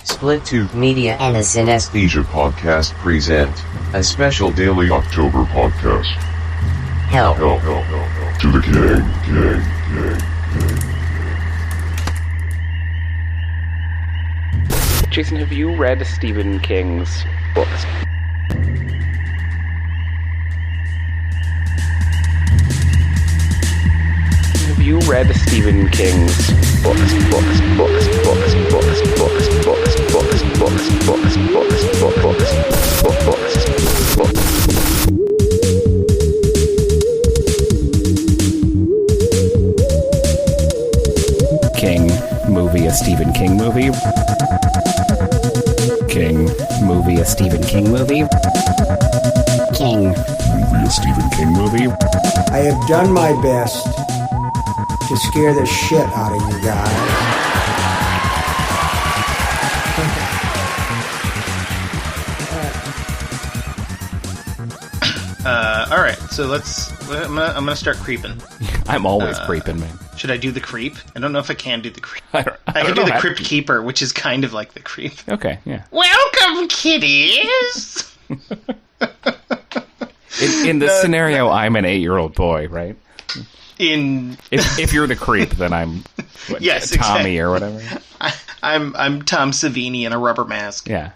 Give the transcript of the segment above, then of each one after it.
Split Tube Media and the Cinesthesia podcast present a special daily October podcast. Help to the king. Jason, have you read Stephen King's books? Have you read Stephen King's books? King movie, a Stephen King movie. King movie, a Stephen King movie. King movie, a Stephen King movie. I have done my best to scare the shit out of you guys. All right, so I'm gonna start creeping. I'm always creeping, man. Should I do the creep? I don't know if I can do the creep. I can do the crypt keeper, which is kind of like the creep. Okay, yeah. Welcome, kiddies. In this scenario, I'm an 8-year-old boy, right? If you're the creep, then I'm yes, Tommy exactly. or whatever. I'm Tom Savini in a rubber mask. Yeah.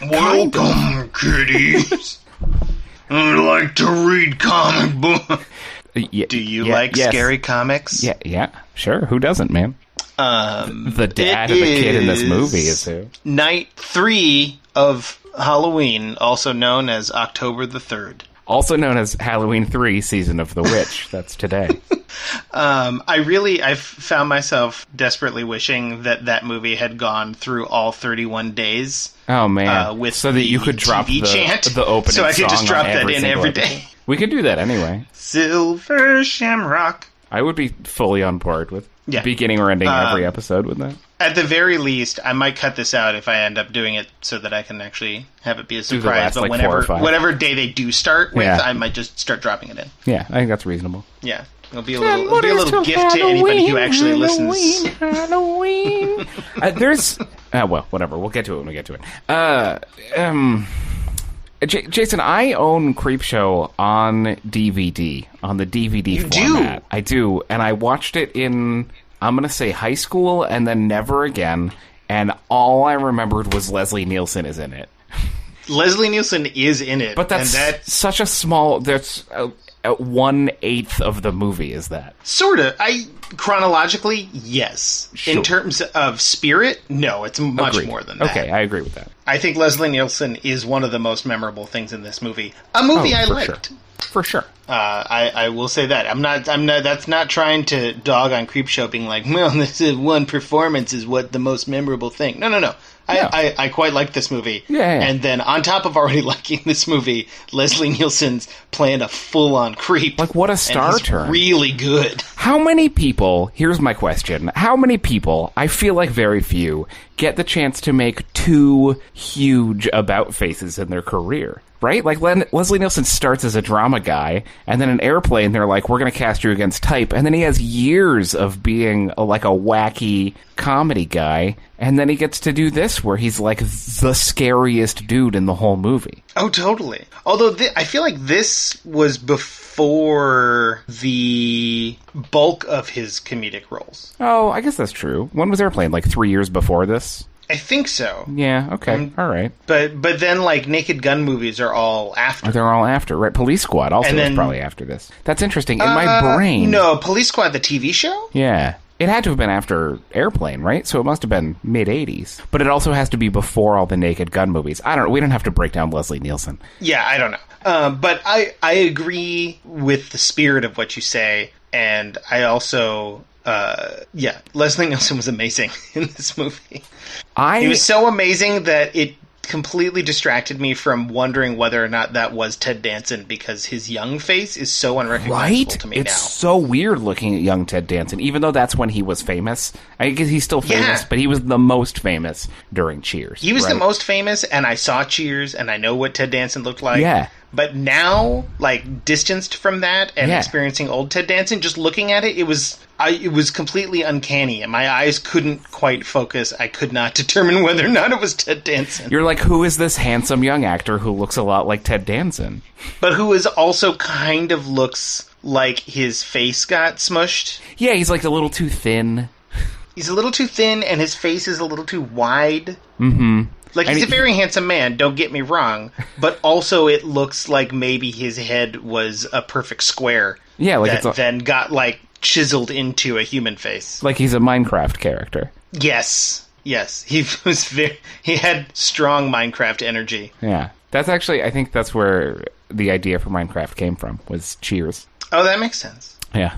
Welcome, kiddies. I like to read comic books. Do you like scary comics? Yeah, sure. Who doesn't, man? The dad of the kid in this movie is who? Night 3 of Halloween, also known as October the 3rd. Also known as Halloween 3, Season of the Witch. That's today. I've found myself desperately wishing that movie had gone through all 31 days. Oh, man. So that you could drop the opening so I could just song drop on that in every day. episode. We could do that anyway. Silver Shamrock. I would be fully on board with beginning or ending every episode with that. At the very least, I might cut this out if I end up doing it so that I can actually have it be a surprise. But whatever day they do start with, I might just start dropping it in. Yeah, I think that's reasonable. Yeah. It'll be a little gift to anybody who actually listens. Halloween. Whatever. We'll get to it when we get to it. Jason, I own Creepshow on DVD, on the DVD format. I do, and I watched it in, I'm going to say high school, and then never again, and all I remembered was Leslie Nielsen is in it. Leslie Nielsen is in it. But that's such a small... That's 1/8 of the movie, is that? Sort of. Chronologically, yes. Sure. In terms of spirit, no, it's much Agreed. more than that. Okay, I agree with that. I think Leslie Nielsen is one of the most memorable things in this movie. A movie I liked. Sure. For sure. I will say that. I'm not. That's not trying to dog on Creepshow, being like, well, this is one performance is what the most memorable thing. No. I quite like this movie. Yeah. And then on top of already liking this movie, Leslie Nielsen's playing a full-on creep. Like, what a star and he's turn. Really good. How many people, here's my question, how many people, I feel like very few, get the chance to make 2 huge about faces in their career? Right? Like, Leslie Nielsen starts as a drama guy, and then in Airplane, they're like, we're going to cast you against type, and then he has years of being a wacky comedy guy, and then he gets to do this, where he's like the scariest dude in the whole movie. Oh, totally. Although, I feel like this was before the bulk of his comedic roles. Oh, I guess that's true. When was Airplane? Like 3 years before this? I think so. Yeah, okay, all right. But then, like, Naked Gun movies are all after. They're all after, right? Police Squad also was probably after this. That's interesting. In my brain... No, Police Squad, the TV show? Yeah. It had to have been after Airplane, right? So it must have been mid-'80s. But it also has to be before all the Naked Gun movies. I don't know. We don't have to break down Leslie Nielsen. Yeah, I don't know. But I agree with the spirit of what you say, and I also... Leslie Nielsen was amazing in this movie. He was so amazing that it completely distracted me from wondering whether or not that was Ted Danson, because his young face is so unrecognizable to me now. It's so weird looking at young Ted Danson, even though that's when he was famous. I guess he's still famous, but he was the most famous during Cheers. He was the most famous, and I saw Cheers, and I know what Ted Danson looked like. Yeah. But now, like, distanced from that and experiencing old Ted Danson, just looking at it, it was completely uncanny, and my eyes couldn't quite focus. I could not determine whether or not it was Ted Danson. You're like, who is this handsome young actor who looks a lot like Ted Danson? But who is also kind of looks like his face got smushed. Yeah, he's like a little too thin. He's a little too thin, and his face is a little too wide. Mm-hmm. Like, he's a very handsome man, don't get me wrong, but also it looks like maybe his head was a perfect square. Yeah, like that then got, like, chiseled into a human face. Like he's a Minecraft character. Yes. He had strong Minecraft energy. Yeah. That's actually, I think that's where the idea for Minecraft came from, was Cheers. Oh, that makes sense. Yeah.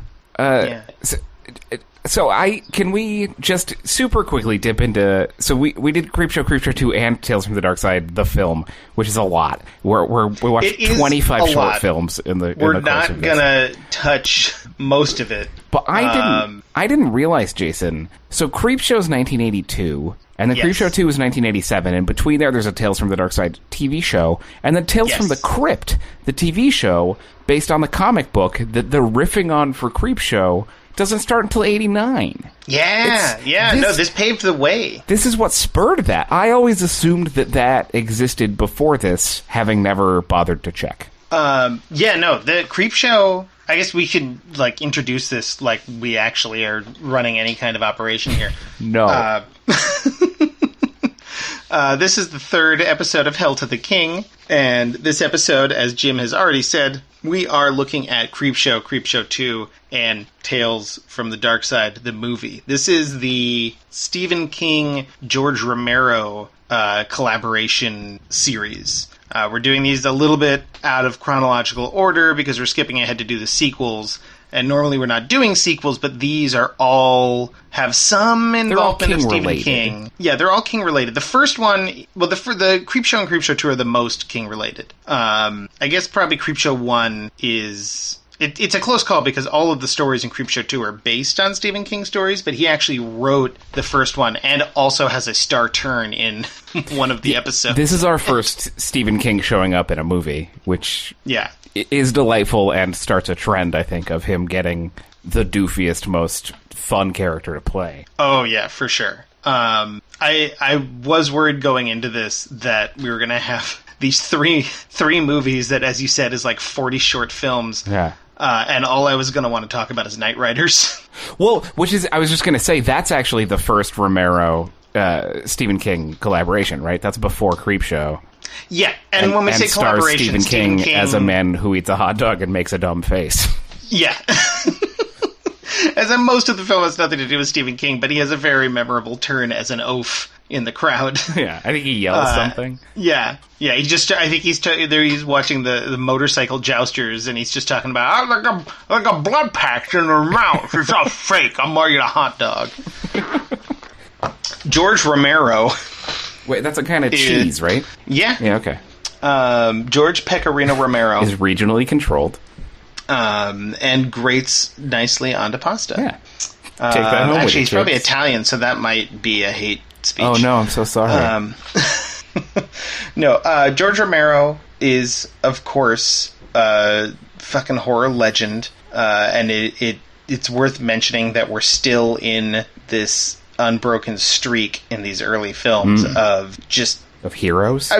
So can we just super quickly dip into... So we did Creepshow 2, and Tales from the Darkside, the film, which is a lot. We watched 25 short films in the We're in the course not gonna touch most of it. But I didn't realize, Jason. So Creepshow's 1982, and then Creepshow 2 was 1987, and between there's a Tales from the Darkside TV show, and then Tales from the Crypt, the TV show, based on the comic book that they're riffing on for Creepshow, doesn't start until 89. This paved the way. This is what spurred that. I always assumed that existed before this, having never bothered to check. The Creepshow, I guess we should, like, introduce this like we actually are running any kind of operation here. No. This is the third episode of Hell to the King, and this episode, as Jim has already said, we are looking at Creepshow 2, and Tales from the Darkside, the movie. This is the Stephen King, George Romero collaboration series. We're doing these a little bit out of chronological order because we're skipping ahead to do the sequels. And normally we're not doing sequels, but these are all have some involvement of Stephen King. Yeah, they're all King related. The first one, the Creepshow and Creepshow 2 are the most King related. I guess probably Creepshow 1 is... It's a close call because all of the stories in Creepshow 2 are based on Stephen King stories, but he actually wrote the first one and also has a star turn in one of the episodes. This is our first Stephen King showing up in a movie, which is delightful and starts a trend, I think, of him getting the doofiest, most fun character to play. Oh, yeah, for sure. I was worried going into this that we were going to have these three movies that, as you said, is like 40 short films. Yeah. And all I was going to want to talk about is Night Riders. Well, I was just going to say, that's actually the first Romero Stephen King collaboration, right? That's before Creepshow. Yeah, and when we say collaboration, Stephen King as a man who eats a hot dog and makes a dumb face. Yeah. As in most of the film has nothing to do with Stephen King, but he has a very memorable turn as an oaf in the crowd. Yeah, I think he yells something. Yeah. I think he's watching the motorcycle jousters, and he's just talking about, like a blood patch in her mouth. It's all fake. I'm more eating a hot dog. George Romero. Wait, that's a kind of cheese, right? Yeah. Yeah, okay. George Pecorino Romero. Is regionally controlled. And grates nicely onto pasta. Yeah. Take that home actually, he's probably Italian, so that might be a hate speech. Oh, no, I'm so sorry. No, George Romero is, of course, a fucking horror legend, and it's worth mentioning that we're still in this unbroken streak in these early films of heroes?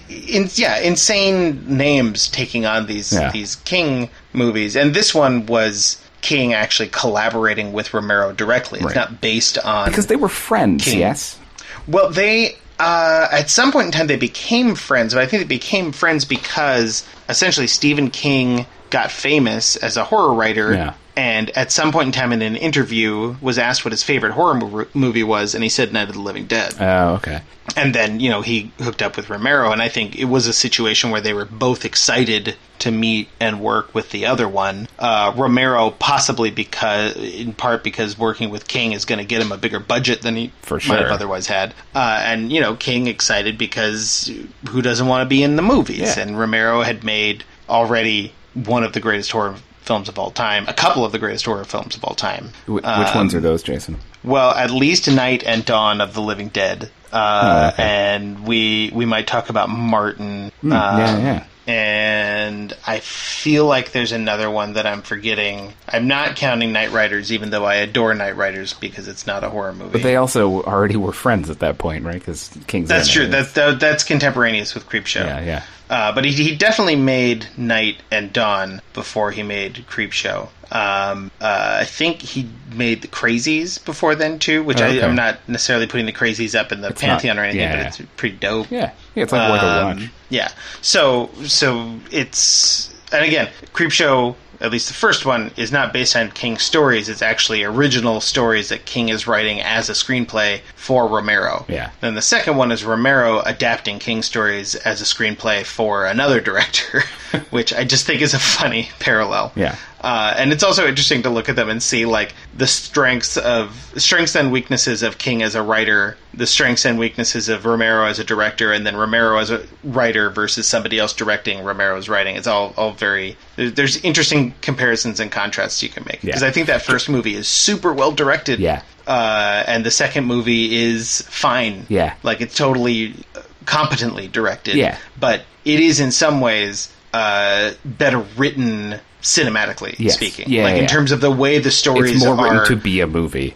Insane names taking on these King movies. And this one was King actually collaborating with Romero directly. It's not based on... Because they were friends, King. Yes? Well, they... at some point in time, they became friends, but I think they became friends because essentially Stephen King got famous as a horror writer, and at some point in time in an interview was asked what his favorite horror movie was, and he said Night of the Living Dead. Oh, okay. And then, he hooked up with Romero, and I think it was a situation where they were both excited to meet and work with the other one. Romero possibly in part because working with King is going to get him a bigger budget than he might have otherwise had. And, King excited because who doesn't want to be in the movies? Yeah. And Romero had made already one of the greatest horror films of all time, a couple of the greatest horror films of all time. Which ones are those, Jason? Well, at least Night and Dawn of the Living Dead. And we might talk about Martin. and I feel like there's another one that I'm forgetting. I'm not counting Knight Riders, even though I adore Knight Riders because it's not a horror movie. But they also already were friends at that point, right? Because King's That's true. That's contemporaneous with Creepshow. Yeah. But he definitely made Night and Dawn before he made Creepshow. I think he made The Crazies before then, too, which I'm not necessarily putting The Crazies up in the pantheon or anything, but it's pretty dope. Yeah, it's like worth a watch. Yeah. So it's... And again, Creepshow, at least the first one, is not based on King's stories. It's actually original stories that King is writing as a screenplay for Romero. Yeah. Then the second one is Romero adapting King's stories as a screenplay for another director, which I just think is a funny parallel. Yeah. And it's also interesting to look at them and see, like, the strengths and weaknesses of King as a writer, the strengths and weaknesses of Romero as a director, and then Romero as a writer versus somebody else directing Romero's writing. It's all very... There's interesting comparisons and contrasts you can make. Because I think that first movie is super well directed. Yeah. And the second movie is fine. Yeah. Like, it's totally competently directed. Yeah. But it is, in some ways, better written... cinematically speaking. In terms of the way the stories it's more are... written to be a movie.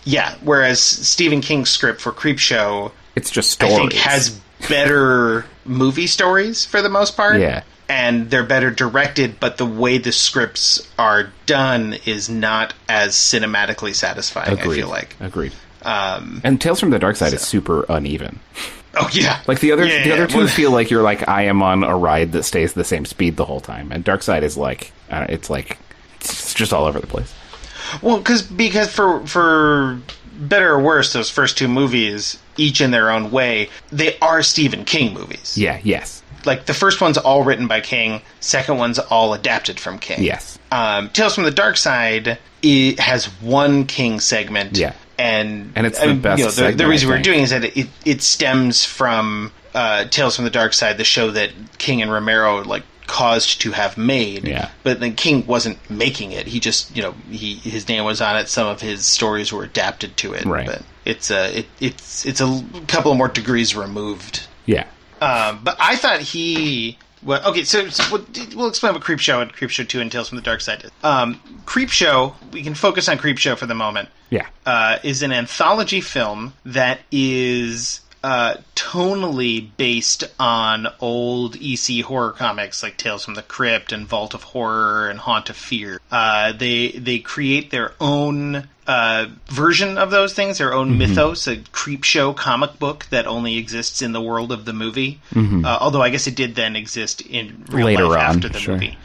Yeah, whereas Stephen King's script for Creepshow... It's just stories. I think has better movie stories, for the most part. Yeah. And they're better directed, but the way the scripts are done is not as cinematically satisfying, Agreed. I feel like. Agreed. And Tales from the Darkside is super uneven. Oh, yeah. Like, the other two feel like you're like, I am on a ride that stays the same speed the whole time. And Darkside is like, it's just all over the place. Well, because for better or worse, those first two movies, each in their own way, they are Stephen King movies. Yeah, yes. Like, the first one's all written by King, second one's all adapted from King. Yes. Tales from the Darkside, it has one King segment. Yeah. And it's the best segment, the reason we're doing is that it stems from Tales from the Darkside, the show that King and Romero, like, caused to have made. Yeah. But then King wasn't making it. He just, his name was on it. Some of his stories were adapted to it. Right. But it's a couple more degrees removed. Yeah. But I thought he... Well, okay, so we'll explain what Creepshow and Creepshow 2 and Tales from the Darkside is. Creepshow, we can focus on Creepshow for the moment. Yeah. Is an anthology film that is tonally based on old EC horror comics like Tales from the Crypt and Vault of Horror and Haunt of Fear. They create their own version of those things, their own mythos, a Creepshow comic book that only exists in the world of the movie. Although I guess it did then exist in real later life on, after the movie.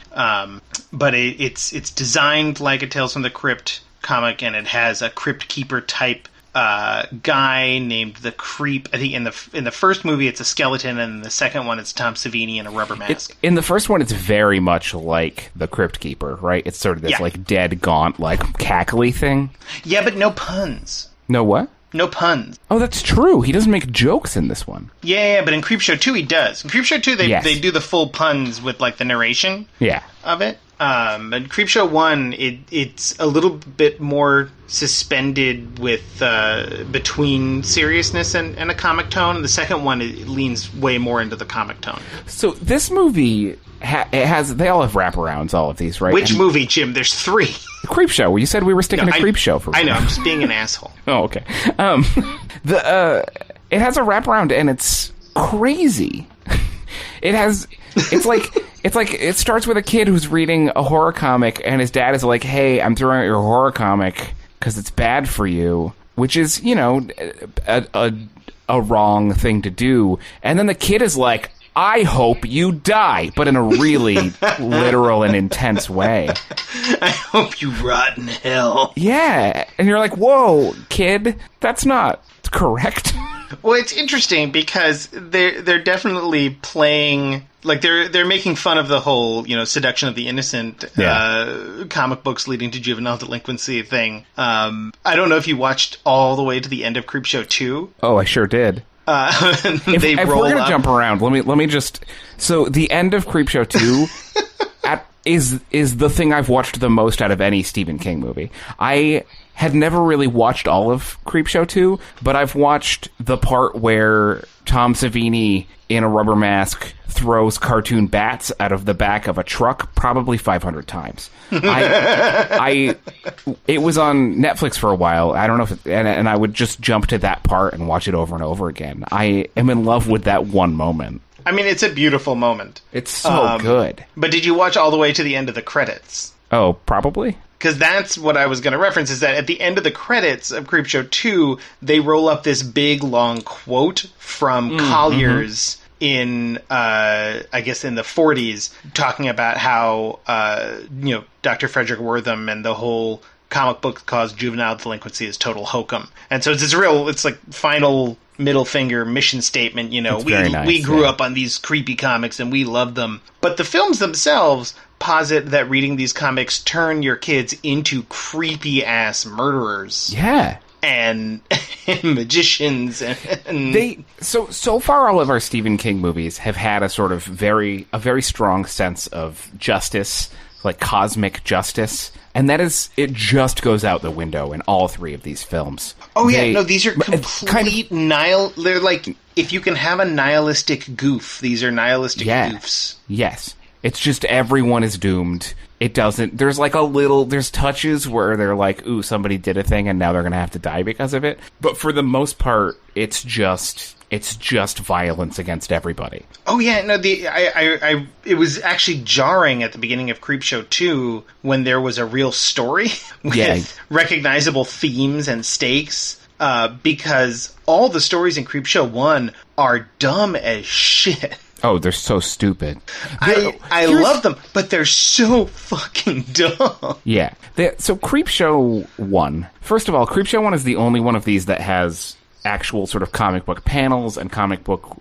But it's designed like a Tales from the Crypt comic, and it has a Crypt Keeper type guy named the Creep. I think in the first movie it's a skeleton, and in the second one it's Tom Savini in a rubber mask. In the first one, it's very much like the Crypt Keeper, right? It's sort of this like dead, gaunt, like cackly thing. Yeah, but no puns. No what? No puns. Oh, that's true. He doesn't make jokes in this one. Yeah, but in Creepshow 2 he does. In Creepshow 2 they do the full puns with like the narration of it. And Creepshow 1, it's a little bit more suspended with between seriousness and a comic tone. And the second one, it leans way more into the comic tone. So this movie, they all have wraparounds, all of these, right? Which movie, Jim? There's 3. Creepshow. Well, you said we were sticking to Creepshow for I know, I'm just being an asshole. Oh, okay. It has a wraparound, and it's crazy. It starts with a kid who's reading a horror comic, and his dad is like, "Hey, I'm throwing out your horror comic because it's bad for you," which is, a wrong thing to do. And then the kid is like, "I hope you die," but in a really literal and intense way. I hope you rot in hell. Yeah, and you're like, "Whoa, kid, that's not correct." Well, it's interesting because they're definitely playing, like they're making fun of the whole, seduction of the innocent comic books leading to juvenile delinquency thing. I don't know if you watched all the way to the end of Creepshow 2. Oh, I sure did. If we're going to jump around, let me just... So the end of Creepshow 2 is the thing I've watched the most out of any Stephen King movie. I had never really watched all of Creepshow 2, but I've watched the part where Tom Savini in a rubber mask throws cartoon bats out of the back of a truck probably 500 times. It was on Netflix for a while. I don't know if and I would just jump to that part and watch it over and over again. I am in love with that one moment. I mean, it's a beautiful moment. It's so good. But did you watch all the way to the end of the credits? Oh, probably. Because that's what I was going to reference, is that at the end of the credits of Creepshow 2, they roll up this big, long quote from Collier's in, I guess, in the 40s, talking about how, Dr. Frederick Wortham and the whole comic book cause juvenile delinquency is total hokum. And so it's this it's like final middle finger mission statement, we grew up on these creepy comics and we loved them. But the films themselves posit that reading these comics turn your kids into creepy ass murderers. Yeah. And magicians and so far all of our Stephen King movies have had a sort of very strong sense of justice, like cosmic justice. And it just goes out the window in all three of these films. Oh, these are complete they're like, if you can have a nihilistic goof, these are nihilistic goofs. Yes. It's just everyone is doomed. It doesn't, there's touches where they're like, ooh, somebody did a thing and now they're going to have to die because of it. But for the most part, it's just violence against everybody. Oh yeah, no, it was actually jarring at the beginning of Creepshow 2 when there was a real story with recognizable themes and stakes, because all the stories in Creepshow 1 are dumb as shit. Oh, they're so stupid. I love them, but they're so fucking dumb. Yeah. So Creepshow 1, first of all, Creepshow 1 is the only one of these that has actual sort of comic book panels and comic book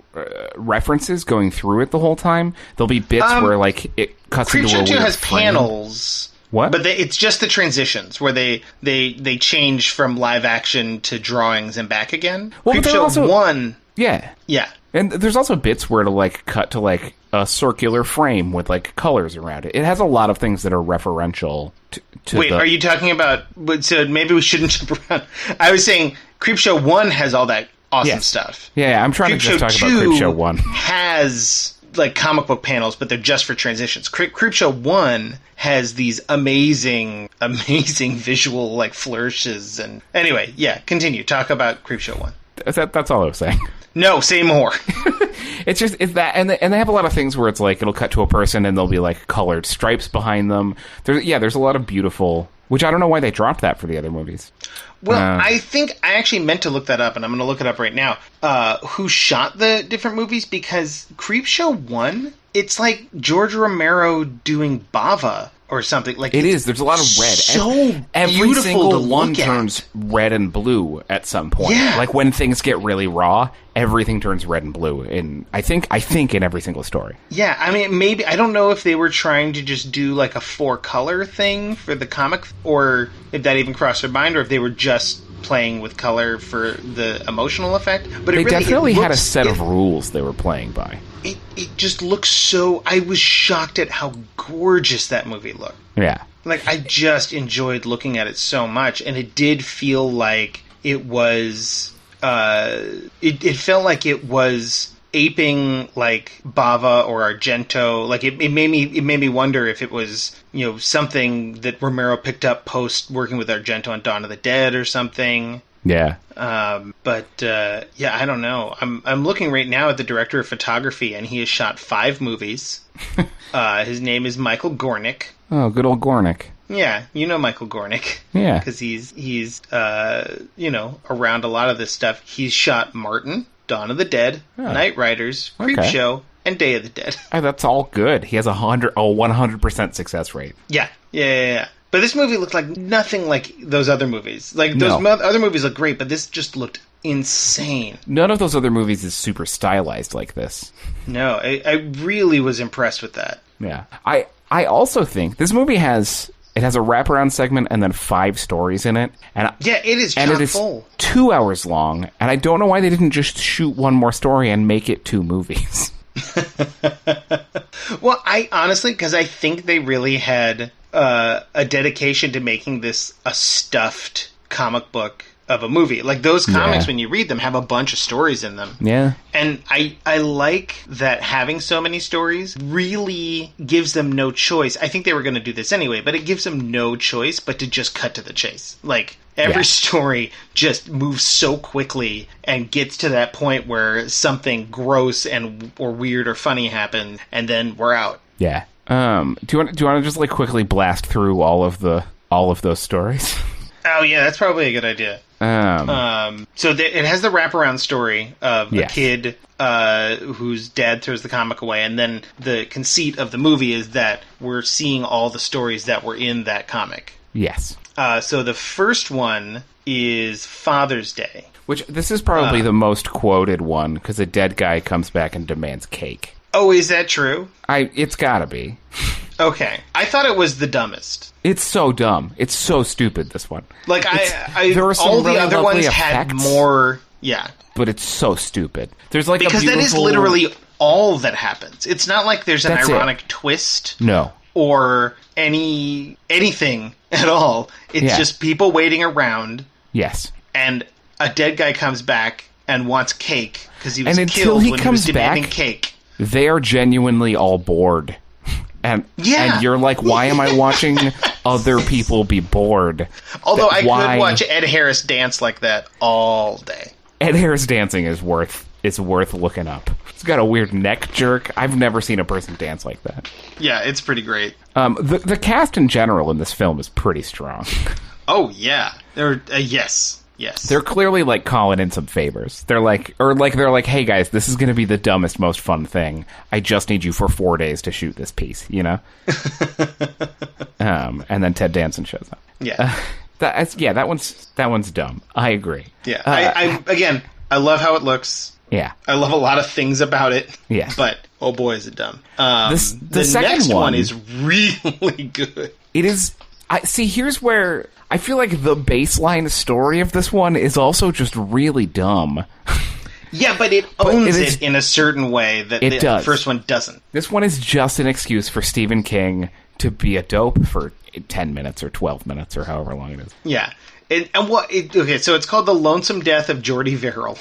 references going through it the whole time. There'll be bits where like it cuts into a weird Creepshow 2 has frame. Panels. What? But it's just the transitions where they change from live action to drawings and back again. Well, Creepshow 1... Yeah. Yeah. And there's also bits where it'll like cut to like a circular frame with like colors around it. It has a lot of things that are referential to Wait, are you talking about... So maybe we shouldn't jump around. I was saying Creepshow 1 has all that awesome stuff. Yeah, I'm trying to just talk about Creepshow 1. Has like comic book panels, but they're just for transitions. Creepshow 1 has these amazing visual like flourishes. And anyway, continue. Talk about Creepshow 1. That's all I was saying. No, say more. It's that, and they have a lot of things where it's like it'll cut to a person and there'll be like colored stripes behind them. There's a lot of beautiful, which I don't know why they dropped that for the other movies. Well, I think I actually meant to look that up, and I'm going to look it up right now. Who shot the different movies? Because Creepshow 1, it's like George Romero doing Bava or something. Like it is. There's a lot of red. So every single one turns red and blue at some point. Yeah. Like when things get really raw, everything turns red and blue. And I think in every single story. Yeah, I mean, maybe I don't know if they were trying to just do like a 4-color thing for the comic, or if that even crossed their mind, or if they were just playing with color for the emotional effect. But they definitely had a set of rules they were playing by. It just looks so... I was shocked at how gorgeous that movie looked. Yeah. Like, I just enjoyed looking at it so much, and it did feel like it was... It felt like it was aping, like, Bava or Argento. Like, it made me wonder if it was, something that Romero picked up post working with Argento on Dawn of the Dead or something. Yeah. But I don't know. I'm looking right now at the director of photography, and he has shot 5 movies. His name is Michael Gornick. Oh, good old Gornick. Yeah, you know Michael Gornick. Yeah. Because he's around a lot of this stuff. He's shot Martin, Dawn of the Dead, Night Riders, Creepshow, and Day of the Dead. Oh, that's all good. He has a 100% success rate. Yeah. But this movie looked like nothing like those other movies. Like, those other movies look great, but this just looked insane. None of those other movies is super stylized like this. No, I really was impressed with that. Yeah. I also think this movie has a wraparound segment and then 5 stories in it. And it is chock full. 2 hours long, and I don't know why they didn't just shoot one more story and make it 2 movies. Well, I honestly, because I think they really had a dedication to making this a stuffed comic book of a movie. Like, those comics, when you read them, have a bunch of stories in them. Yeah. And I like that having so many stories really gives them no choice. I think they were going to do this anyway, but it gives them no choice but to just cut to the chase. Like, every story just moves so quickly and gets to that point where something gross and or weird or funny happens, and then we're out. Yeah. Do you want to just like quickly blast through all of those stories? Oh yeah, that's probably a good idea. So it has the wraparound story of a kid whose dad throws the comic away, and then the conceit of the movie is that we're seeing all the stories that were in that comic. Yes. So the first one is Father's Day. Which, this is probably the most quoted one, because a dead guy comes back and demands cake. Oh, is that true? It's gotta be. Okay. I thought it was the dumbest. It's so dumb. It's so stupid, this one. Like, there are some all really the other lovely ones effects, had more... Yeah. But it's so stupid. There's like because a beautiful... that is literally all that happens. It's not like there's an ironic twist. No. Or anything at all. It's just people waiting around. Yes. And a dead guy comes back and wants cake because he was killed when he was demanding cake. They are genuinely all bored. And you're like, why am I watching other people be bored? Although I could watch Ed Harris dance like that all day. Ed Harris dancing is worth looking up. He's got a weird neck jerk. I've never seen a person dance like that. Yeah, it's pretty great. The cast in general in this film is pretty strong. Oh yeah, yes. They're clearly like calling in some favors. They're like, hey guys, this is going to be the dumbest, most fun thing. I just need you for 4 days to shoot this piece, you know. And then Ted Danson shows up. Yeah. That one's dumb. I agree. Yeah. I love how it looks. Yeah. I love a lot of things about it. Yeah. But oh boy, is it dumb. The second next one is really good. It is. Here's where I feel like the baseline story of this one is also just really dumb. Yeah, but it owns it in a certain way that the first one doesn't. This one is just an excuse for Stephen King to be a dope for 10 minutes or 12 minutes or however long it is. Yeah. So it's called The Lonesome Death of Jordy Verrill.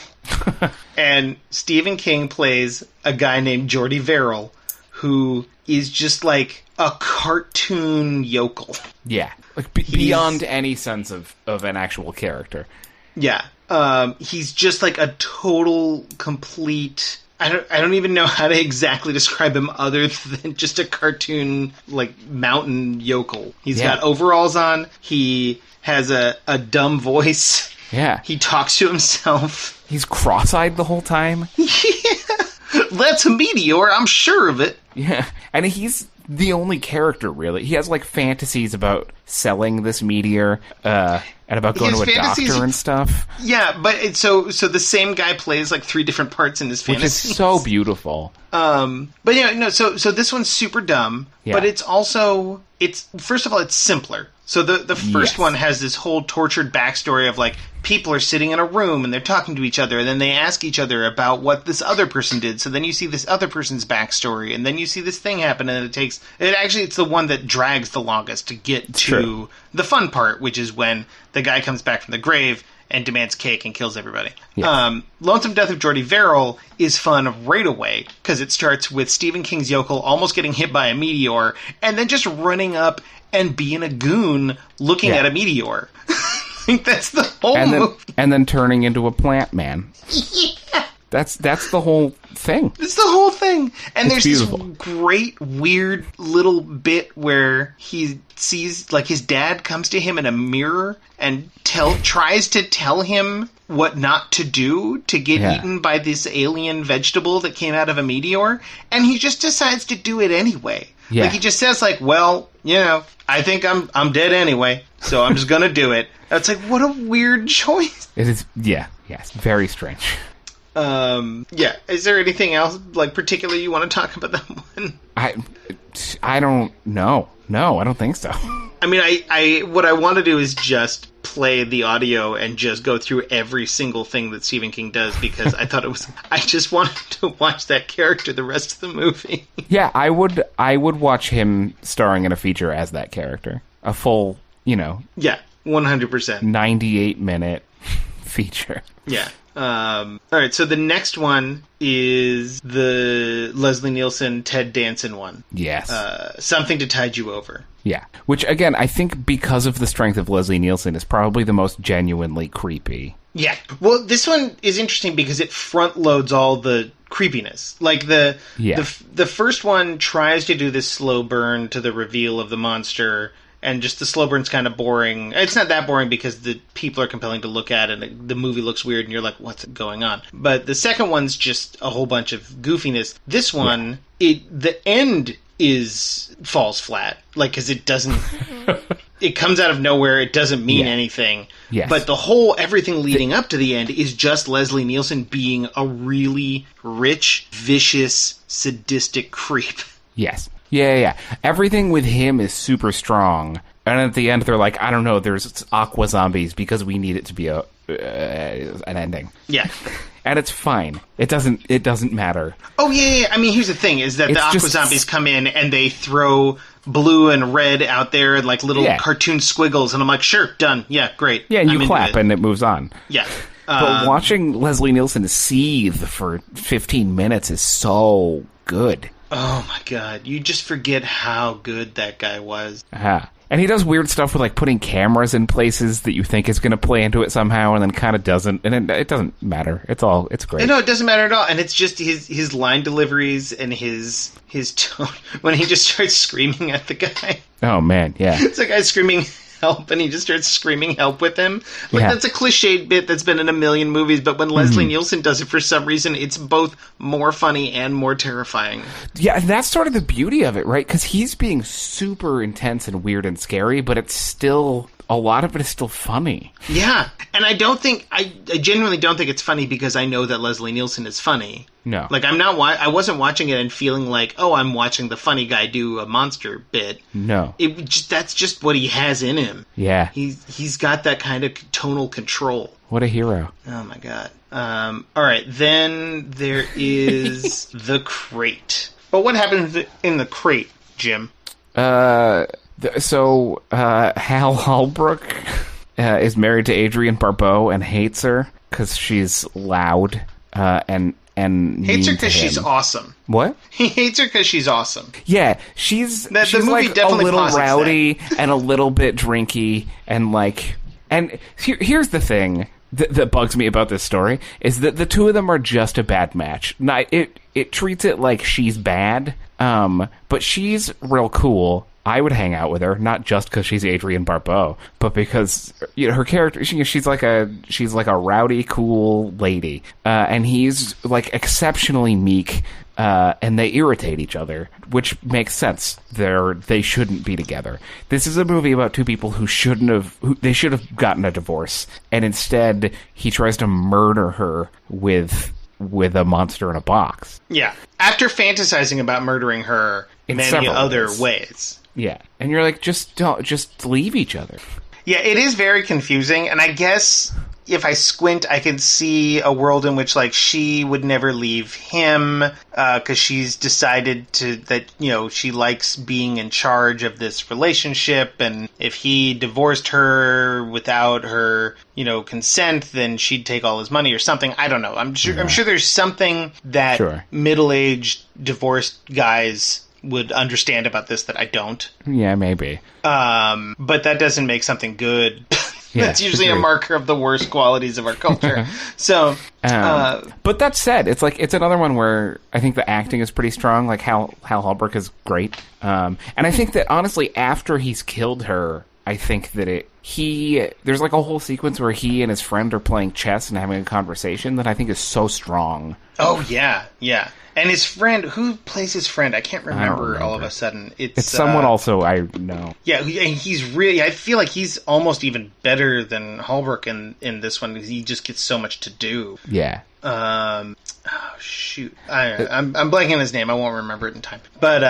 And Stephen King plays a guy named Jordy Verrill who is just like a cartoon yokel. Yeah. Like beyond any sense of an actual character. Yeah. He's just like a total, complete... I don't even know how to exactly describe him other than just a cartoon, like, mountain yokel. He's got overalls on. He has a dumb voice. Yeah. He talks to himself. He's cross-eyed the whole time. Yeah. That's a meteor, I'm sure of it. Yeah. And he's the only character, really. He has, like, fantasies about selling this meteor, and about going to a doctor and stuff. Yeah, but so the same guy plays, like, 3 different parts in his fantasies. Which is so beautiful. But yeah, no, so this one's super dumb, but it's also, first of all, it's simpler. So the first one has this whole tortured backstory of, like, people are sitting in a room and they're talking to each other and then they ask each other about what this other person did. So then you see this other person's backstory and then you see this thing happen and it's the one that drags the longest to get to the fun part, which is when the guy comes back from the grave and demands cake and kills everybody. Yes. Lonesome Death of Jordy Verrill is fun right away because it starts with Stephen King's yokel almost getting hit by a meteor and then just running up and being a goon looking at a meteor. I think that's the whole movie. And then turning into a plant man. Yeah. That's the whole thing. It's the whole thing. And it's there's beautiful. This great, weird little bit where he sees, like, his dad comes to him in a mirror and tries to tell him what not to do to get eaten by this alien vegetable that came out of a meteor. And he just decides to do it anyway. Yeah. Like, he just says, like, well, you know, I think I'm dead anyway, so I'm just going to do it. It's like, what a weird choice. It is, yes, very strange. Is there anything else, like, particularly you want to talk about that one? I don't know. No, I don't think so. I mean, what I want to do is just play the audio and just go through every single thing that Stephen King does because I just wanted to watch that character the rest of the movie. Yeah, I would watch him starring in a feature as that character. A full, 100%. 98-minute feature. Yeah. All right, so the next one is the Leslie Nielsen, Ted Danson one. Yes. Something to Tide You Over. Yeah. Which, again, I think because of the strength of Leslie Nielsen is probably the most genuinely creepy. Yeah. Well, this one is interesting because it front loads all the creepiness. Like the first one tries to do this slow burn to the reveal of the monster, and just the slow burn's kind of boring. It's not that boring because the people are compelling to look at, and the movie looks weird, and you're like, what's going on? But the second one's just a whole bunch of goofiness. This one, the end falls flat. Like, because it doesn't... It comes out of nowhere. It doesn't mean anything. Yes. But everything leading up to the end is just Leslie Nielsen being a really rich, vicious, sadistic creep. Yes. Yeah. Everything with him is super strong. And at the end, they're like, I don't know, there's aqua zombies because we need it to be an ending. Yeah. And it's fine. It doesn't matter. Oh, yeah. I mean, here's the thing, is that the aqua zombies come in and they throw blue and red out there and like little cartoon squiggles. And I'm like, sure, done. Yeah, great. Yeah, and you clap and it moves on. Yeah. But watching Leslie Nielsen seethe for 15 minutes is so good. Oh, my God. You just forget how good that guy was. And he does weird stuff with, like, putting cameras in places that you think is going to play into it somehow, and then kind of doesn't. And it doesn't matter. It's great. No, it doesn't matter at all. And it's just his line deliveries and his tone when he just starts screaming at the guy. Oh, man, yeah. It's a guy screaming help, and he just starts screaming help with him. Like, that's a cliched bit that's been in a million movies, but when Leslie Nielsen does it for some reason, it's both more funny and more terrifying. Yeah, and that's sort of the beauty of it, right? Because he's being super intense and weird and scary, but it's still... A lot of it is still funny. Yeah, and I genuinely don't think it's funny because I know that Leslie Nielsen is funny. No. Like, I wasn't watching it and feeling like, oh, I'm watching the funny guy do a monster bit. No. That's just what he has in him. Yeah. He's got that kind of tonal control. What a hero. Oh, my God. All right, then there is The Crate. But what happens in The Crate, Jim? So, Hal Holbrook is married to Adrienne Barbeau and hates her because she's loud and hates her because she's awesome. What? He hates her because she's awesome. Yeah, she's the movie like definitely a little rowdy that. And a little bit drinky and like. And here's the thing that bugs me about this story is that the two of them are just a bad match. It treats it like she's bad, but she's real cool. I would hang out with her, not just because she's Adrienne Barbeau, but because her character. She's like a rowdy, cool lady, and he's like exceptionally meek, and they irritate each other, which makes sense. They shouldn't be together. This is a movie about two people who should have gotten a divorce, and instead he tries to murder her with a monster in a box. Yeah, after fantasizing about murdering her in many other ways. Yeah, and you're like, just leave each other. Yeah, it is very confusing, and I guess if I squint, I can see a world in which, like, she would never leave him because she's decided that she likes being in charge of this relationship, and if he divorced her without her, consent, then she'd take all his money or something. I don't know. I'm sure there's something that middle-aged divorced guys would understand about this that I don't. Yeah, maybe. But that doesn't make something good. That's usually a marker of the worst qualities of our culture. So, but that said, it's another one where I think the acting is pretty strong. Like Hal Holbrook is great, and I think that honestly, after he's killed her, I think that there's like a whole sequence where he and his friend are playing chess and having a conversation that I think is so strong. Oh yeah. And his friend, who plays his friend? I can't remember all of a sudden. It's someone also I know. Yeah, he's really... I feel like he's almost even better than Holbrook in this one because he just gets so much to do. Yeah. Oh, shoot. I'm blanking on his name. I won't remember it in time. But,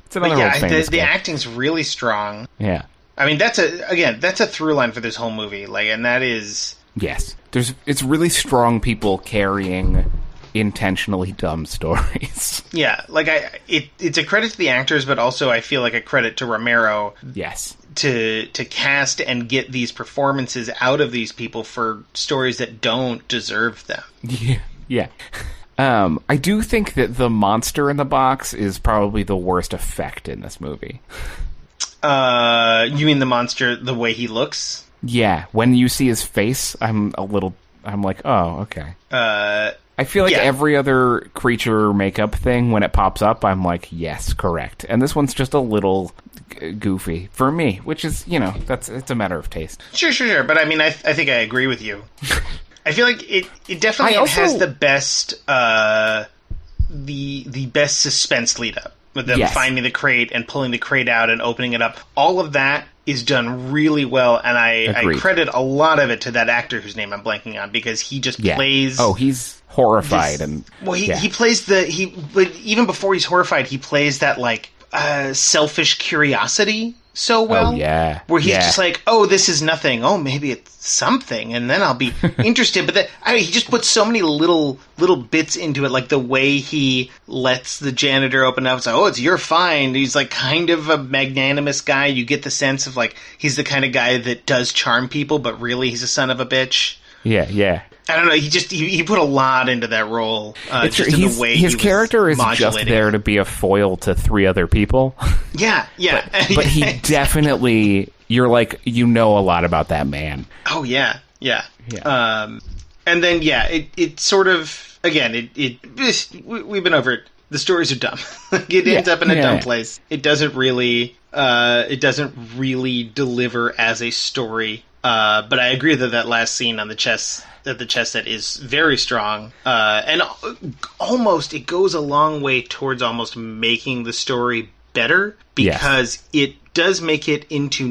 it's another old famous the guy. acting's really strong. Yeah. I mean, that's a through line for this whole movie. Like, and that is... Yes. It's really strong people carrying intentionally dumb stories. Yeah, like it's a credit to the actors, but also I feel like a credit to Romero. Yes. To cast and get these performances out of these people for stories that don't deserve them. Yeah. I do think that the monster in the box is probably the worst effect in this movie. You mean the monster, the way he looks? Yeah, when you see his face, I'm like, oh, okay. I feel like every other creature makeup thing, when it pops up, I'm like, yes, correct. And this one's just a little goofy for me, which is, it's a matter of taste. Sure. But I mean, I think I agree with you. I feel like it definitely has the best, the best suspense lead up. With them finding the crate and pulling the crate out and opening it up. All of that is done really well, and I credit a lot of it to that actor whose name I'm blanking on, because he just plays... Oh, he's horrified. He plays but even before he's horrified, he plays that, like, selfish curiosity so well. Oh, yeah. Where he's just like, oh, this is nothing. Oh, maybe it's something, and then I'll be interested. But he just puts so many little bits into it, like the way he lets the janitor open up. It's like, oh, it's your find. He's like kind of a magnanimous guy. You get the sense of like he's the kind of guy that does charm people, but really he's a son of a bitch. Yeah. I don't know. He put a lot into that role. Just in the way his character is just there to be a foil to three other people. Yeah. But he definitely, you're like, a lot about that man. Oh yeah. And then it sort of, again, we've been over it. The stories are dumb. It ends up in a dumb place. It doesn't really deliver as a story. But I agree that last scene on the chess set is very strong, and almost it goes a long way towards almost making the story better, because it does make it into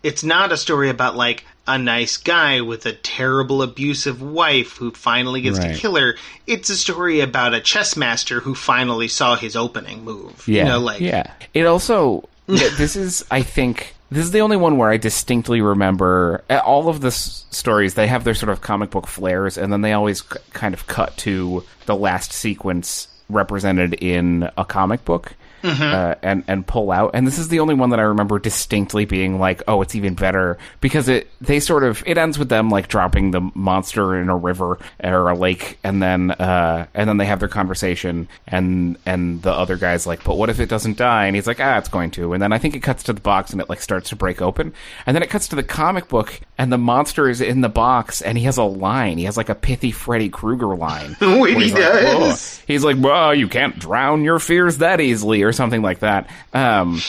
it's not a story about like a nice guy with a terrible abusive wife who finally gets to kill her. It's a story about a chess master who finally saw his opening move. It also this is, I think. This is the only one where I distinctly remember all of the stories. They have their sort of comic book flares, and then they always kind of cut to the last sequence represented in a comic book. And pull out. And this is the only one that I remember distinctly being like, oh, it's even better, because it ends with them like dropping the monster in a river or a lake, and then they have their conversation, and the other guy's like, but what if it doesn't die? And he's like, it's going to. And then I think it cuts to the box and it like starts to break open, and then it cuts to the comic book and the monster is in the box and he has a line. He has like a pithy Freddy Krueger line. Wait, he does. He's like, well, you can't drown your fears that easily, or something like that. And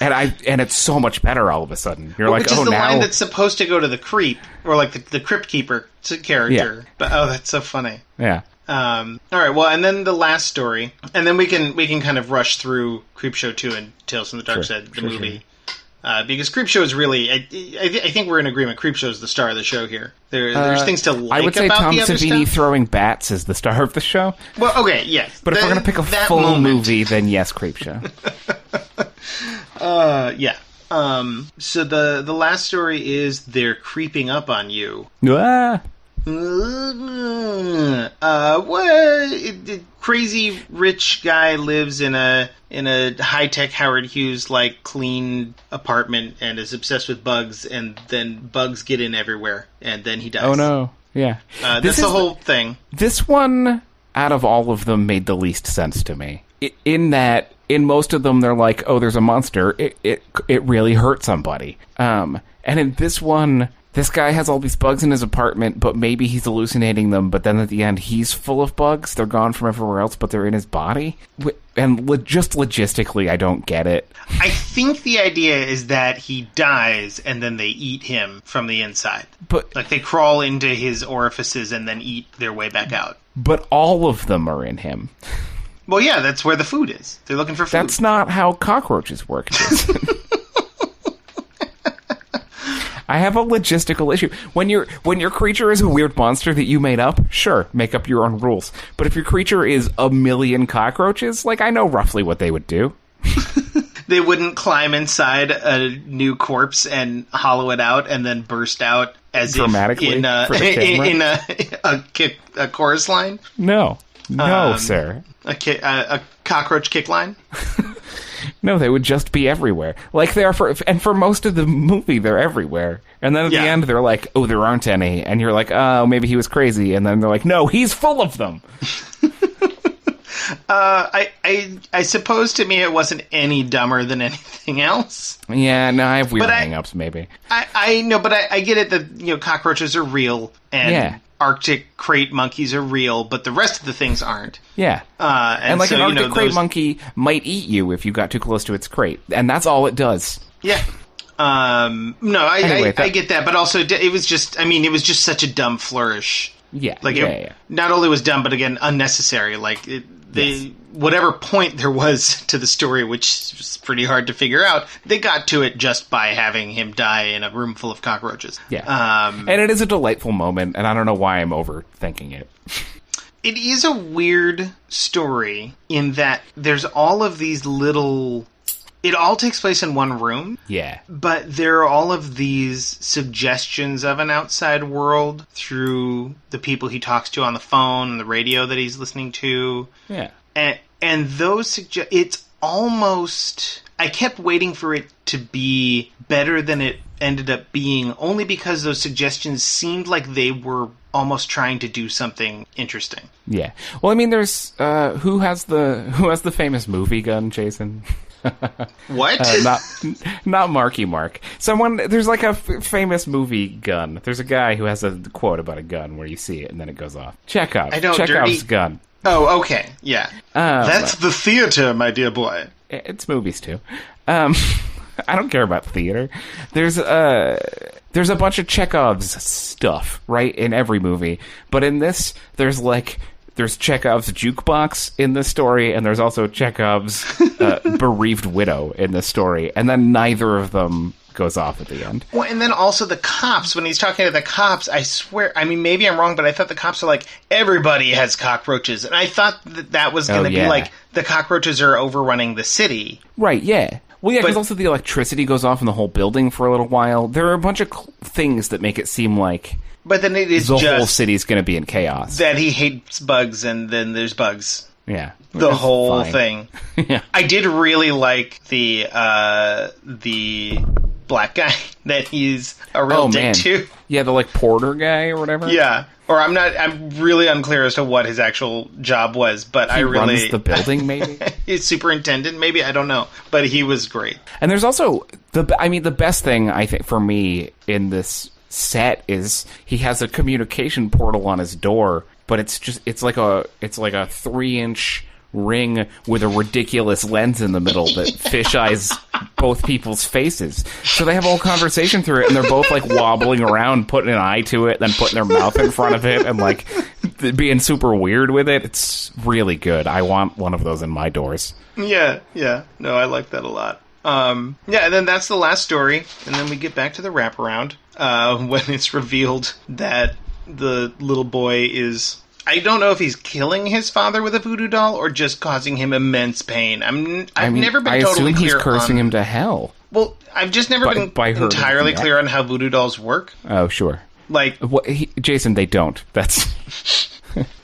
it's so much better all of a sudden. You're like, which is the line that's supposed to go to the creep, or like the crypt keeper character. Yeah. But that's so funny. Yeah. All right. Well, and then the last story, and then we can kind of rush through Creepshow 2 and Tales from the Darkside, the movie. Because Creepshow is really, I think we're in agreement. Creepshow is the star of the show here. There's things to like about the other stuff. I would say Tom Savini throwing bats is the star of the show. Well, okay, yes. But if we're going to pick a full movie, then yes, Creepshow. Yeah. So the last story is they're creeping up on you. Crazy rich guy lives in a high-tech Howard Hughes like clean apartment and is obsessed with bugs, and then bugs get in everywhere, and then he dies. Oh no! Yeah, that's the whole thing. This one, out of all of them, made the least sense to me. In that, in most of them, they're like, "Oh, there's a monster. It really hurt somebody." And in this one, this guy has all these bugs in his apartment, but maybe he's hallucinating them, but then at the end, he's full of bugs. They're gone from everywhere else, but they're in his body. And just logistically, I don't get it. I think the idea is that he dies, and then they eat him from the inside. But like, they crawl into his orifices and then eat their way back out. But all of them are in him. Well, yeah, that's where the food is. They're looking for food. That's not how cockroaches work, Jason. I have a logistical issue. When your creature is a weird monster that you made up, sure, make up your own rules. But if your creature is a million cockroaches, like, I know roughly what they would do. They wouldn't climb inside a new corpse and hollow it out and then burst out as dramatically if in a chorus line? No. No, sir. A cockroach kick line? No, they would just be everywhere. Like they are for most of the movie, they're everywhere. And then at the end, they're like, oh, there aren't any. And you're like, oh, maybe he was crazy. And then they're like, no, he's full of them. I suppose to me it wasn't any dumber than anything else. Yeah, no, I have weird hang-ups, maybe. I know, but I get it that, cockroaches are real and Arctic crate monkeys are real, but the rest of the things aren't. Yeah. And like so, an Arctic crate monkey might eat you if you got too close to its crate. And that's all it does. Yeah. No, I get that, but also it was just such a dumb flourish. Yeah. Like, not only was dumb, but again, unnecessary. Like, whatever point there was to the story, which was pretty hard to figure out, they got to it just by having him die in a room full of cockroaches. Yeah. And it is a delightful moment, and I don't know why I'm overthinking it. It is a weird story in that there's all of these little... It all takes place in one room. Yeah. But there are all of these suggestions of an outside world through the people he talks to on the phone and the radio that he's listening to. Yeah. And those it's almost... I kept waiting for it to be better than it ended up being, only because those suggestions seemed like they were almost trying to do something interesting. Yeah. Well, I mean, there's who has the famous movie gun, Jason? What? Not Marky Mark. There's like a famous movie gun. There's a guy who has a quote about a gun where you see it and then it goes off. Chekhov. Chekhov's gun. Oh, okay. Yeah. That's the theater, my dear boy. It's movies too. I don't care about theater. There's a bunch of Chekhov's stuff, right, in every movie. But in this, there's Chekhov's jukebox in this story, and there's also Chekhov's bereaved widow in this story, and then neither of them goes off at the end. Well, and then also the cops, when he's talking to the cops, I swear, I mean, maybe I'm wrong, but I thought the cops are like, everybody has cockroaches, and I thought that was going to be like, the cockroaches are overrunning the city. Right, yeah. Well, yeah, because also the electricity goes off in the whole building for a little while. There are a bunch of things that make it seem like... But then it is the whole city's going to be in chaos. That he hates bugs, and then there's bugs. Yeah. The whole thing. Yeah. I did really like the black guy that he's a real dick to. Yeah, the porter guy or whatever. Yeah. Or I'm really unclear as to what his actual job was, but he runs the building, maybe? He's superintendent, maybe? I don't know. But he was great. And there's also the best thing, I think, for me in this set is he has a communication portal on his door, but it's like a 3-inch ring with a ridiculous lens in the middle that fisheyes both people's faces. So they have a whole conversation through it, and they're both wobbling around, putting an eye to it, then putting their mouth in front of it, and being super weird with it. It's really good. I want one of those in my doors. Yeah. No, I like that a lot. And then that's the last story, and then we get back to the wraparound when it's revealed that the little boy is... I don't know if he's killing his father with a voodoo doll or just causing him immense pain. I've never been totally clear. I assume he's cursing him to hell. Well, I've just never been entirely clear on how voodoo dolls work. Oh, sure. Jason, they don't. That's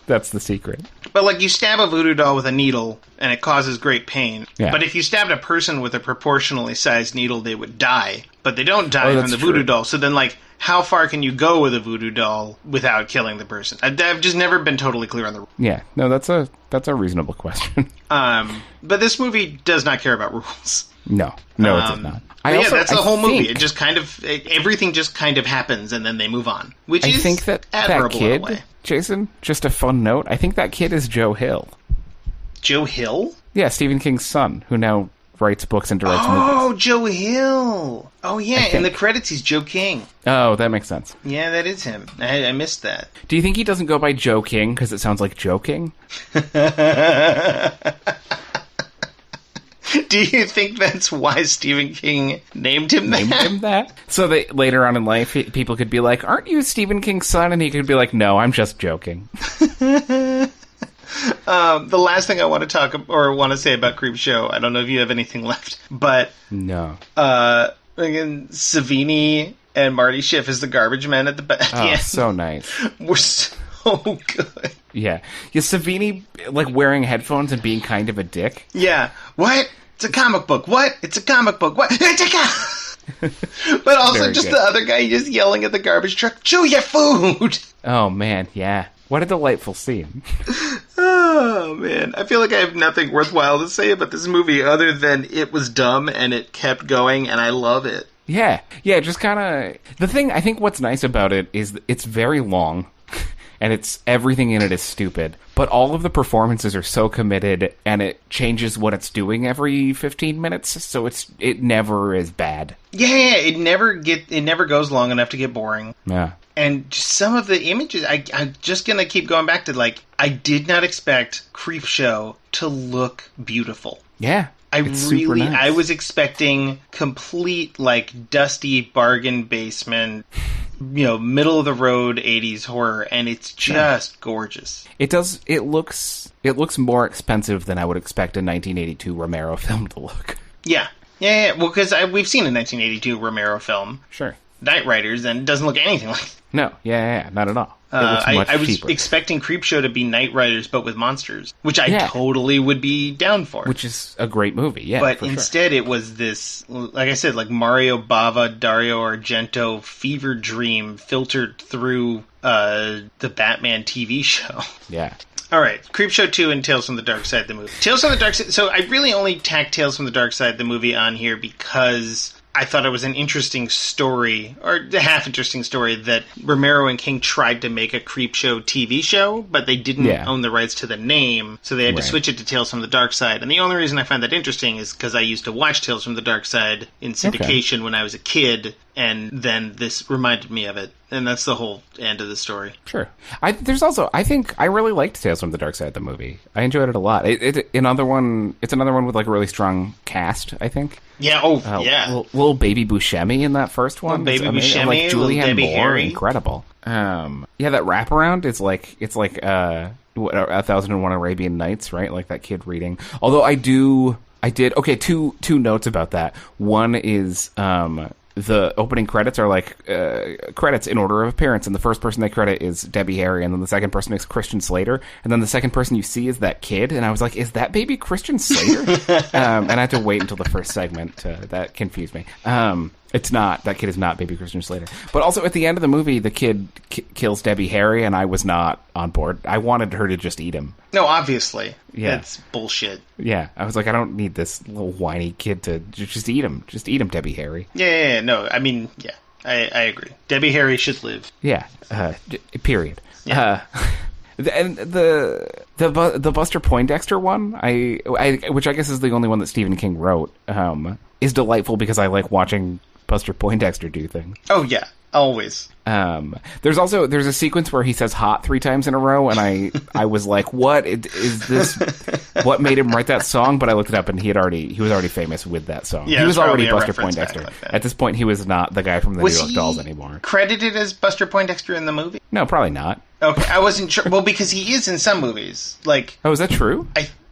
that's the secret. But you stab a voodoo doll with a needle and it causes great pain. Yeah. But if you stabbed a person with a proportionally sized needle, they would die. But they don't die from the voodoo doll. So then, how far can you go with a voodoo doll without killing the person? I've just never been totally clear on the... Yeah, no, that's a reasonable question. But this movie does not care about rules. No, it does not. That's the whole movie. It just everything just kind of happens and then they move on. Which is think that admirable kid, in a way. Jason, just a fun note, I think that kid is Joe Hill. Joe Hill? Yeah, Stephen King's son, who now writes books and directs movies. Oh, Joe Hill! Oh, yeah, in the credits he's Joe King. Oh, that makes sense. Yeah, that is him. I missed that. Do you think he doesn't go by Joe King because it sounds like joking? Do you think that's why Stephen King named him that? So that later on in life, people could be like, aren't you Stephen King's son? And he could be like, no, I'm just joking. The last thing I want to say about Creepshow, I don't know if you have anything left, but... No. Again, Savini and Marty Schiff as the garbage men at the end. So nice. We're so so good. Yeah. Savini, like, wearing headphones and being kind of a dick. Yeah. What? It's a comic book. What? It's a comic book. What? It's a But also Very just good. the other guy just yelling at the garbage truck, chew your food! Oh, man, yeah. What a delightful scene. Oh, man. I feel like I have nothing worthwhile to say about this movie other than it was dumb and it kept going and I love it. Yeah, just kind of... The thing, I think what's nice about it is it's very long, and it's everything in it is stupid, but all of the performances are so committed, and it changes what it's doing every 15 minutes, so it never is bad. Yeah, it never goes long enough to get boring. Yeah. And just some of the images, I'm just going to keep going back to, like, I did not expect Creepshow to look beautiful. Yeah. I was expecting complete, like, dusty bargain basement, middle of the road 80s horror, and it's just gorgeous. It looks more expensive than I would expect a 1982 Romero film to look. Yeah. Well, because we've seen a 1982 Romero film. Sure. Night Riders, and it doesn't look anything like it. No, not at all. It looks much I was cheaper. expecting Creepshow to be Night Riders, but with monsters, which I totally would be down for. Which is a great movie, yeah. But instead, it was this, like I said, like Mario Bava, Dario Argento fever dream filtered through the Batman TV show. Yeah. All right, Creepshow 2 and Tales from the Darkside, the movie. Tales from the Darkside. So I really only tacked Tales from the Darkside, the movie, on here because I thought it was an interesting story, or a half-interesting story, that Romero and King tried to make a Creepshow TV show, but they didn't own the rights to the name, so they had to switch it to Tales from the Darkside. And the only reason I find that interesting is because I used to watch Tales from the Darkside in syndication when I was a kid, and then this reminded me of it. And that's the whole end of the story. Sure. I think I really liked Tales from the Darkside, the movie. I enjoyed it a lot. It's another one with like a really strong cast, I think. Yeah, Little Baby Buscemi in that first one. Baby Buscemi, like Julianne Debbie Moore, Harry. Incredible. That wraparound is like, it's like 1001 Arabian Nights, right? Like that kid reading. Although I did, two notes about that. One is, the opening credits are like credits in order of appearance, and the first person they credit is Debbie Harry, and then the second person is Christian Slater, and then the second person you see is that kid, and I was like, is that baby Christian Slater? And I had to wait until the first segment. That confused me. It's not. That kid is not baby Christian Slater. But also at the end of the movie, the kid kills Debbie Harry, and I was not on board. I wanted her to just eat him. No, obviously. Yeah. That's bullshit. Yeah. I was like, I don't need this little whiny kid to just eat him. Just eat him, Debbie Harry. Yeah. No, I mean, yeah. I agree. Debbie Harry should live. Yeah. Period. Yeah. And the Buster Poindexter one, which I guess is the only one that Stephen King wrote, is delightful because I like watching Buster Poindexter do things. Oh yeah, always. There's a sequence where he says "hot" 3 times in a row, and I was like, "What is this? What made him write that song?" But I looked it up, and he was already famous with that song. Yeah, he was already Buster like Poindexter. At this point, he was not the guy from the New York Dolls anymore. Credited as Buster Poindexter in the movie? No, probably not. Okay, I wasn't sure. Well, because he is in some movies. Like, oh, is that true?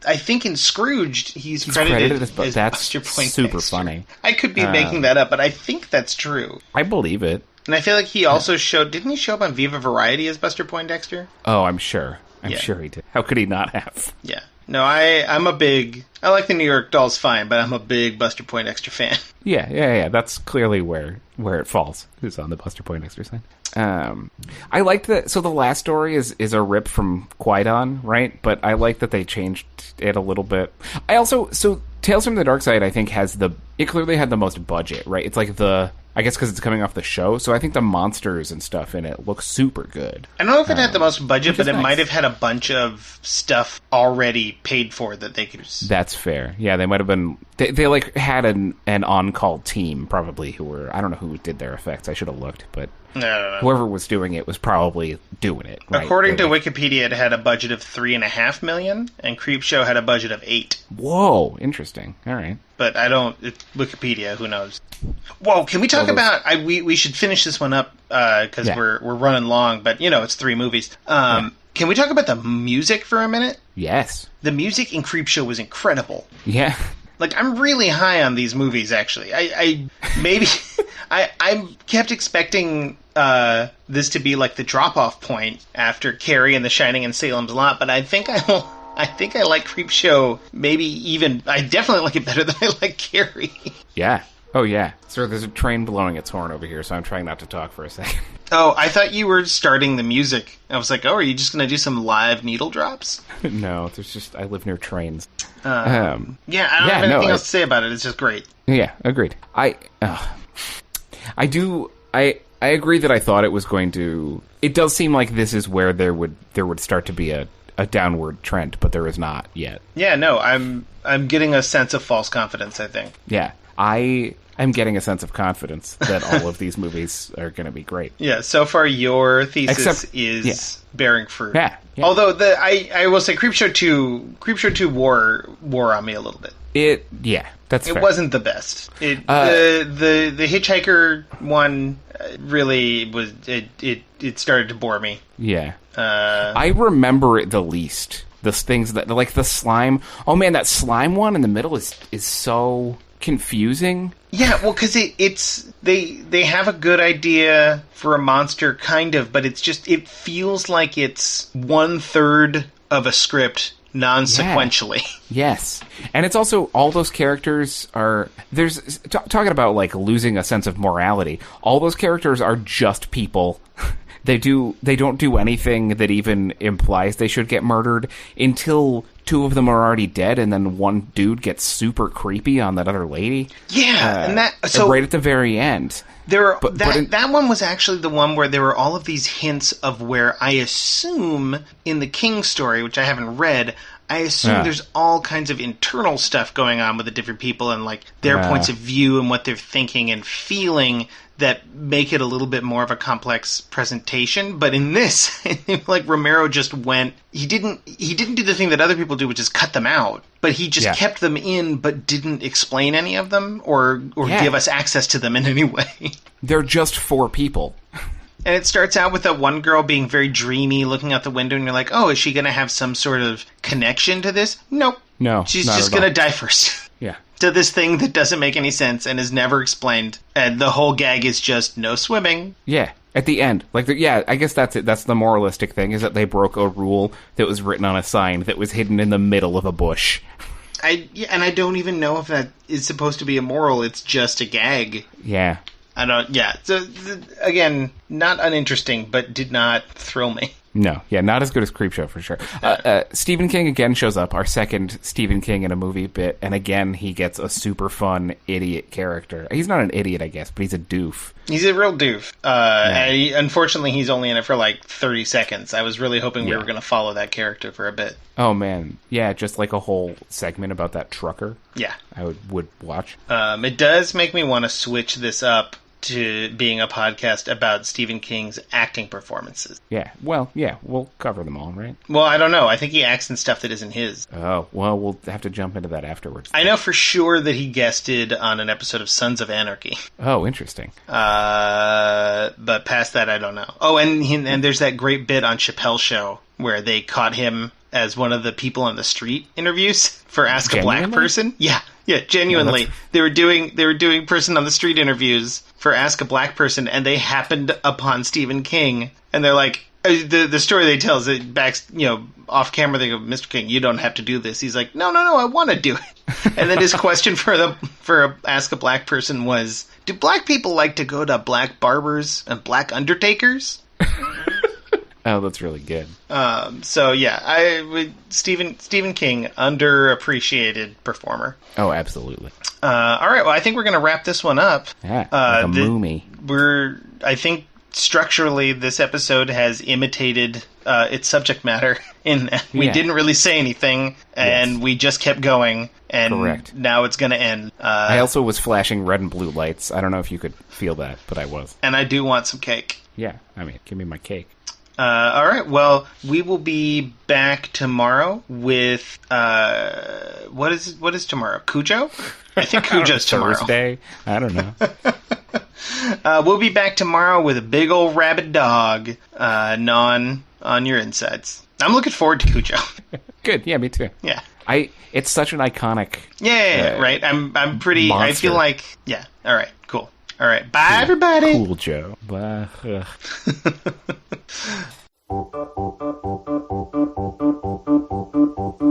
I think in Scrooged he's credited as Buster Poindexter. Super funny. I could be making that up, but I think that's true. I believe it. And I feel like he also didn't he show up on Viva Variety as Buster Poindexter? Oh, I'm sure. I'm sure he did. How could he not have? Yeah. No, I like the New York Dolls fine, but I'm a big Buster Poindexter fan. Yeah. That's clearly where it falls. It's on the Buster Poindexter side. I liked that. So the last story is a rip from Qui-Gon, right? But I like that they changed it a little bit. So Tales from the Darkside, I think, it clearly had the most budget, right? It's like I guess because it's coming off the show, so I think the monsters and stuff in it look super good. I don't know if it had the most budget, but it nice. might have had a bunch of stuff already paid for that they could use. That's fair. Yeah, they might have been... They like had an on-call team, probably, who were... I don't know who did their effects. I should have looked, but... No. Whoever was doing it was probably doing it, right? According to Wikipedia, it had a budget of $3.5 million, and Creepshow had a budget of $8 million. Whoa, interesting. All right. But Wikipedia, who knows? Whoa, can we talk about... we should finish this one up, because we're running long, but, it's 3 movies. Can we talk about the music for a minute? Yes. The music in Creepshow was incredible. Yeah. Like, I'm really high on these movies, actually. I kept expecting this to be like the drop-off point after Carrie and The Shining and Salem's Lot, but I think I like Creepshow maybe even... I definitely like it better than I like Carrie. Yeah. Oh, yeah. Sir, there's a train blowing its horn over here, so I'm trying not to talk for a second. Oh, I thought you were starting the music. I was like, oh, are you just going to do some live needle drops? No, I live near trains. Yeah, I don't have anything else to say about it. It's just great. Yeah, agreed. I agree that I thought it was going to... It does seem like this is where there would start to be a downward trend, but there is not yet. Yeah, no, I'm getting a sense of false confidence, I think. Yeah, I'm getting a sense of confidence that all of these movies are going to be great. Yeah, so far your thesis is bearing fruit. Yeah. Although I will say Creepshow 2 wore on me a little bit. That's fair. It wasn't the best. The Hitchhiker one really was it started to bore me. Yeah. I remember it the least. The things that like the slime. Oh man, that slime one in the middle is so confusing. Yeah, well, because they have a good idea for a monster, kind of, but it feels like it's 1/3 of a script non-sequentially. Yeah. Yes, and it's also all those characters are talking about like losing a sense of morality. All those characters are just people. They don't do anything that even implies they should get murdered until two of them are already dead, and then one dude gets super creepy on that other lady. Yeah, and right at the very end. That one was actually the one where there were all of these hints of where I assume in the King story, which I haven't read, I assume there's all kinds of internal stuff going on with the different people and like their points of view and what they're thinking and feeling that make it a little bit more of a complex presentation. But in this, I think like Romero just went... He didn't do the thing that other people do, which is cut them out. But he just kept them in, but didn't explain any of them or give us access to them in any way. They're just four people. And it starts out with that one girl being very dreamy, looking out the window, and you're like, oh, is she going to have some sort of connection to this? Nope. No, she's just going to die first. Yeah. To this thing that doesn't make any sense and is never explained. And the whole gag is just no swimming. Yeah. At the end. I guess that's it. That's the moralistic thing, is that they broke a rule that was written on a sign that was hidden in the middle of a bush. And I don't even know if that is supposed to be a moral. It's just a gag. Yeah. So, again, not uninteresting, but did not thrill me. No, not as good as Creepshow for sure. Stephen King again shows up, our second Stephen King in a movie bit, and again he gets a super fun idiot character. He's not an idiot, I guess, but he's a doof. He's a real doof. And unfortunately, he's only in it for like 30 seconds. I was really hoping we were going to follow that character for a bit. Oh man, yeah, just like a whole segment about that trucker. Yeah, I would watch. It does make me want to switch this up to being a podcast about Stephen King's acting performances. Yeah, well, we'll cover them all, right? Well, I don't know. I think he acts in stuff that isn't his. Oh, well, we'll have to jump into that afterwards. I know for sure that he guested on an episode of Sons of Anarchy. Oh, interesting. But past that, I don't know. Oh, and there's that great bit on Chappelle's Show where they caught him as one of the people on the street interviews for Ask a Black Person. Yeah, genuinely. They were doing person on the street interviews for Ask a Black Person, and they happened upon Stephen King, and they're like, the story they tell is that off camera they go, Mr. King, you don't have to do this. He's like, no, I want to do it. And then his question for Ask a Black Person was, do black people like to go to black barbers and black undertakers? Oh, that's really good. Stephen King, underappreciated performer. Oh, absolutely. All right, well, I think we're going to wrap this one up. Yeah, like a movie. I think structurally this episode has imitated its subject matter in that we didn't really say anything, and we just kept going, and correct. Now it's going to end. I also was flashing red and blue lights. I don't know if you could feel that, but I was. And I do want some cake. Yeah, I mean, give me my cake. All right, well, we will be back tomorrow with, what is tomorrow? Cujo? I think Cujo's tomorrow. Thursday? I don't know. We'll be back tomorrow with a big old rabid dog, gnawing on your insides. I'm looking forward to Cujo. Good, yeah, me too. Yeah. It's such an iconic... Yeah, right. I'm pretty... Monster. I feel like... Yeah, all right, cool. All right. Bye, everybody. Cool, Joe. Bye.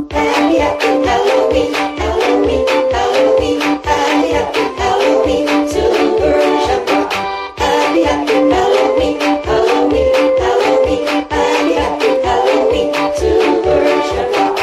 Happy, happy Halloween, Halloween, Halloween. Happy, happy Halloween, Silver Shamrock. Happy, happy Halloween, Halloween, Halloween. Happy, happy Halloween, Silver Shamrock.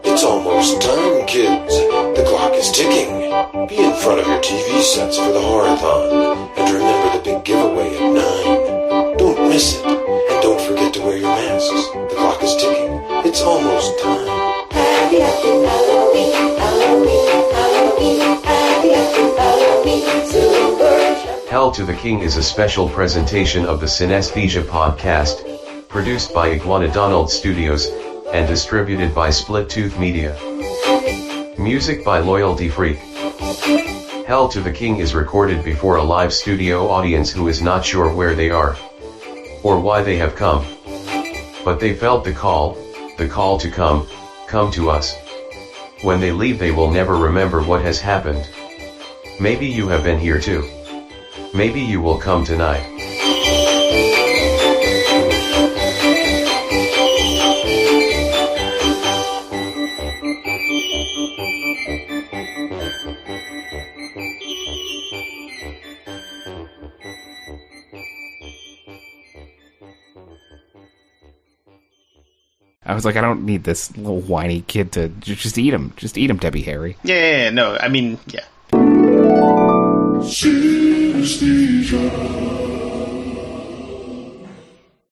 It's almost time, kids. The clock is ticking. Be in front of your TV sets for the Horathon. And remember the big giveaway at 9. Don't miss it. And don't forget to wear your masks. The clock is ticking. It's almost time. Happy, happy Halloween, Halloween, Halloween. Happy, happy Halloween, Silver Shamrock. Hell to the King is a special presentation of the Cinesthesia podcast, produced by Iguana Donald Studios, and distributed by Split Tooth Media. Music by Loyalty Freak. Hell to the King is recorded before a live studio audience who is not sure where they are, or why they have come. But they felt the call to come to us. When they leave they will never remember what has happened. Maybe you have been here too. Maybe you will come tonight. I was like, I don't need this little whiny kid to just eat him. Just eat him, Debbie Harry. Yeah, no, I mean, yeah. Cinesthesia.